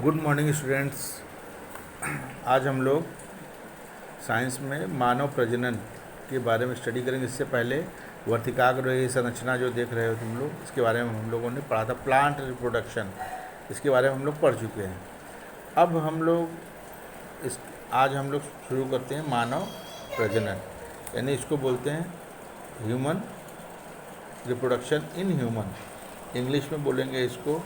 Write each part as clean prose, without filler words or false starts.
Good morning students. आज हम लोग साइंस में मानव प्रजनन के बारे में स्टडी करेंगे। इससे पहले वर्तिकाग्र संरचना जो देख रहे हो तुम लोग, इसके बारे में हम लोगों ने पढ़ा था। प्लांट रिप्रोडक्शन, इसके बारे में हम लोग पढ़ चुके हैं। अब हम लोग आज हम लोग शुरू करते हैं मानव प्रजनन, यानी इसको बोलते हैं human reproduction in human. English में बोलेंगे इसको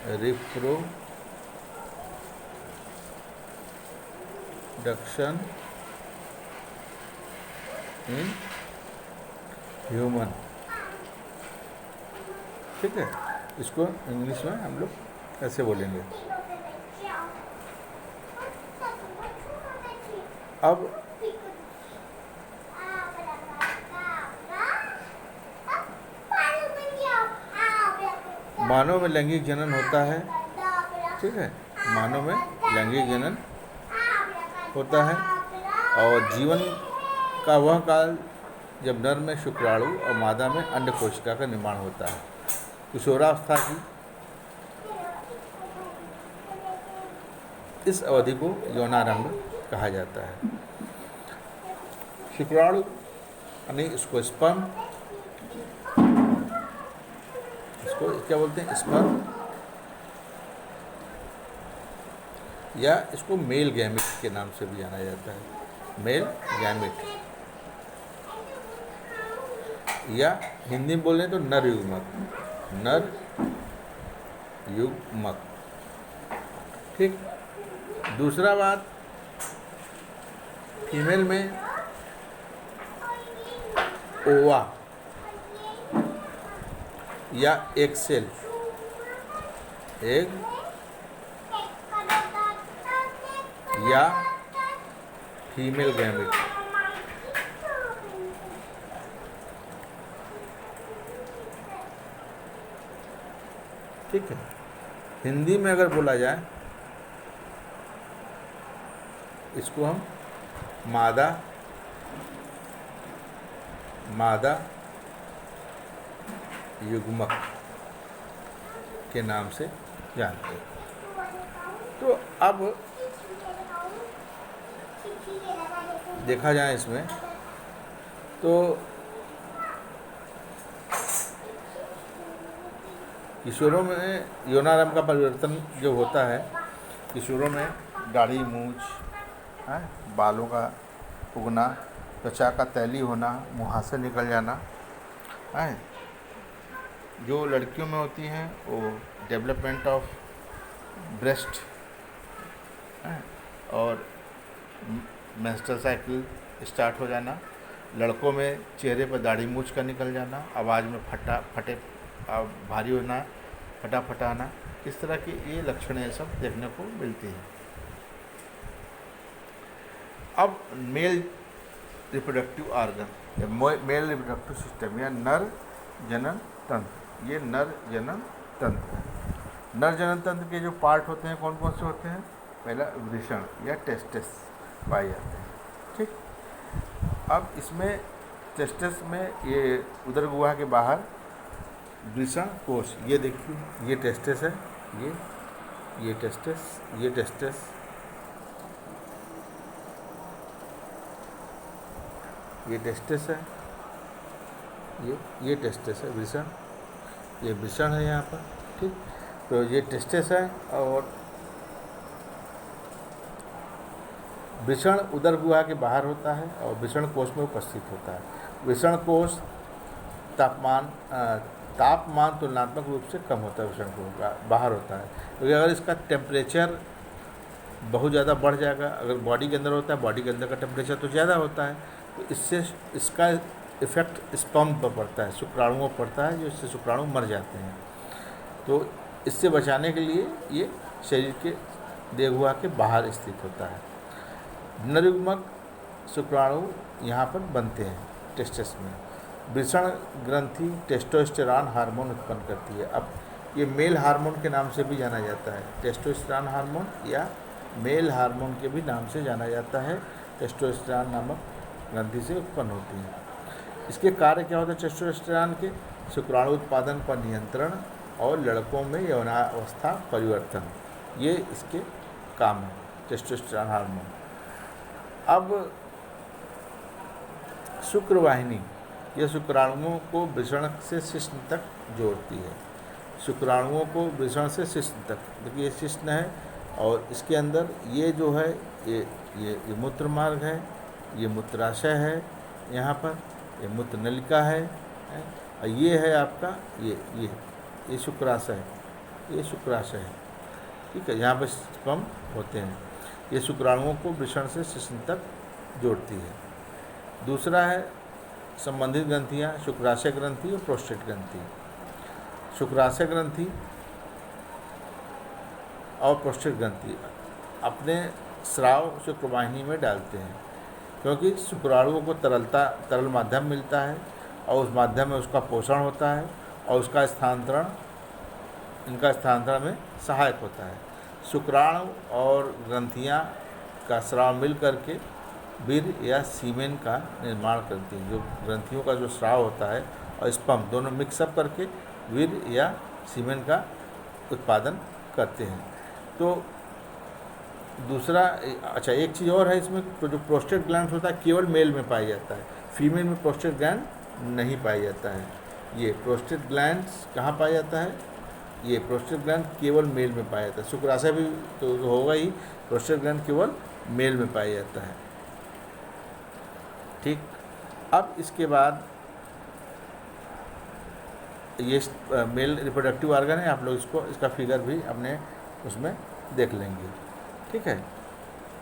रिप्रोडक्शन इन ह्यूमन। ठीक है, इसको इंग्लिश में हम लोग ऐसे बोलेंगे। अब मानव में लैंगिक जनन होता है। ठीक है, मानव में लैंगिक जनन होता है और जीवन का वह काल जब नर में शुक्राणु और मादा में अंड कोशिका का निर्माण होता है। किशोरावस्था की इस अवधि को यौनारंभ कहा जाता है। शुक्राणु यानी इसको स्पर्म, इसको क्या बोलते हैं, स्पर्म, या इसको मेल गैमिट के नाम से भी जाना जाता है। मेल गैमिट, या हिंदी में बोलें तो नर युग्मक, नर युग्मक। ठीक, दूसरा बात, फीमेल में ओवा या एग सेल, एग या फीमेल गैमेट। ठीक है, हिंदी में अगर बोला जाए इसको हम मादा युग्मक के नाम से जानते हैं। तो अब देखा जाए इसमें तो किशोरों में यौनारंभ का परिवर्तन जो होता है, किशोरों में दाढ़ी, मूंछ, बालों का उगना, त्वचा का तैली होना, मुहासे निकल जाना है। जो लड़कियों में होती हैं वो डेवलपमेंट ऑफ ब्रेस्ट और मेंस्ट्रुअल साइकिल स्टार्ट हो जाना। लड़कों में चेहरे पर दाढ़ी मूंछ का निकल जाना, आवाज़ में फटे भारी होना, फटा आना, इस तरह की ये लक्षण ये सब देखने को मिलती हैं। अब मेल रिप्रोडक्टिव ऑर्गन या मेल रिप्रोडक्टिव सिस्टम या नर जनन तंत्र, ये नर जनन तंत्र है। नर जनन तंत्र के जो पार्ट होते हैं कौन कौन से होते हैं? पहला वृषण या टेस्टिस पाए जाते हैं। ठीक, अब इसमें टेस्टिस में ये उदर गुहा के बाहर वृषण कोश, ये देखिए, ये टेस्टिस है, ये टेस्टिस, ये टेस्टिस, ये टेस्टिस है, ये टेस्टिस है, वृषण, ये वृषण है यहाँ पर। ठीक, तो ये टेस्टिस है और वृषण उदर गुहा के बाहर होता है और वृषण कोश में उपस्थित होता है। वृषण कोश तापमान तुलनात्मक रूप से कम होता है, वृषण कोश बाहर होता है, क्योंकि अगर इसका टेम्परेचर बहुत ज़्यादा बढ़ जाएगा, अगर बॉडी के अंदर होता है, बॉडी के अंदर का टेम्परेचर तो ज़्यादा होता है, तो इससे इसका इफ़ेक्ट स्पर्म पर पड़ता है, शुक्राणुओं पर पड़ता है, जो इससे शुक्राणु मर जाते हैं। तो इससे बचाने के लिए ये शरीर के देहगुहा के बाहर स्थित होता है। नरयुग्मक शुक्राणु यहाँ पर बनते हैं टेस्टिस में। वृषण ग्रंथि टेस्टोस्टेरॉन हार्मोन उत्पन्न करती है। अब ये मेल हार्मोन के नाम से भी जाना जाता है, टेस्टोस्टेरॉन हार्मोन या मेल हार्मोन के भी नाम से जाना जाता है। टेस्टोस्टेरॉन नामक ग्रंथि से उत्पन्न होती है। इसके कार्य क्या होते हैं टेस्टोस्टेरॉन के? शुक्राणु उत्पादन पर नियंत्रण, और लड़कों में यौनावस्था परिवर्तन, ये इसके काम है टेस्टोस्टेरोन हार्मोन। अब शुक्रवाहिनी, यह शुक्राणुओं को वृषण से शिश्न तक जोड़ती है। शुक्राणुओं को वृषण से शिश्न तक, देखिए ये शिश्न है और इसके अंदर ये जो है ये मूत्र मार्ग है, ये मूत्राशय है, यहाँ पर ये मूत्र नलिका है, और ये है आपका ये शुक्राशय, ये शुक्राशय है, ठीक है, यहाँ पर स्पर्म होते हैं। ये शुक्राणुओं को वृषण से शिश्न तक जोड़ती है। दूसरा है संबंधित ग्रंथियाँ, शुक्राशय ग्रंथि और प्रोस्टेट ग्रंथि। शुक्राशय ग्रंथि और प्रोस्टेट ग्रंथि अपने स्राव शुक्रवाहिनी में डालते हैं, क्योंकि शुक्राणुओं को तरल माध्यम मिलता है और उस माध्यम में उसका पोषण होता है और उसका स्थानांतरण में सहायक होता है। शुक्राणु और ग्रंथियाँ का स्राव मिल करके वीर्य या सीमेन का निर्माण करती हैं। जो ग्रंथियों का जो स्राव होता है और स्पर्म दोनों मिक्सअप करके वीर्य या सीमेन का उत्पादन करते हैं। तो दूसरा, अच्छा एक चीज़ और है इसमें, तो जो प्रोस्टेट ग्लैंड होता है केवल मेल में पाया जाता है, फीमेल में प्रोस्टेट ग्लैंड नहीं पाया जाता है। ये प्रोस्टेट ग्लैंड कहाँ पाया जाता है? ये प्रोस्टेट ग्लैंड केवल मेल में पाया जाता है। शुक्राशय भी तो होगा ही, प्रोस्टेट ग्लैंड केवल मेल में पाया जाता है, ठीक। अब इसके बाद ये मेल रिप्रोडक्टिव ऑर्गन है, आप लोग इसका फिगर भी अपने उसमें देख लेंगे, ठीक है।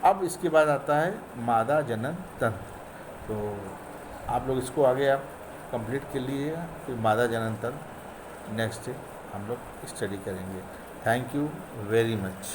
अब इसके बाद आता है मादा जनन तंत्र, तो आप लोग इसको आगे आप कंप्लीट कर लीजिएगा, फिर मादा जनन तंत्र नेक्स्ट हम लोग स्टडी करेंगे। Thank you very much.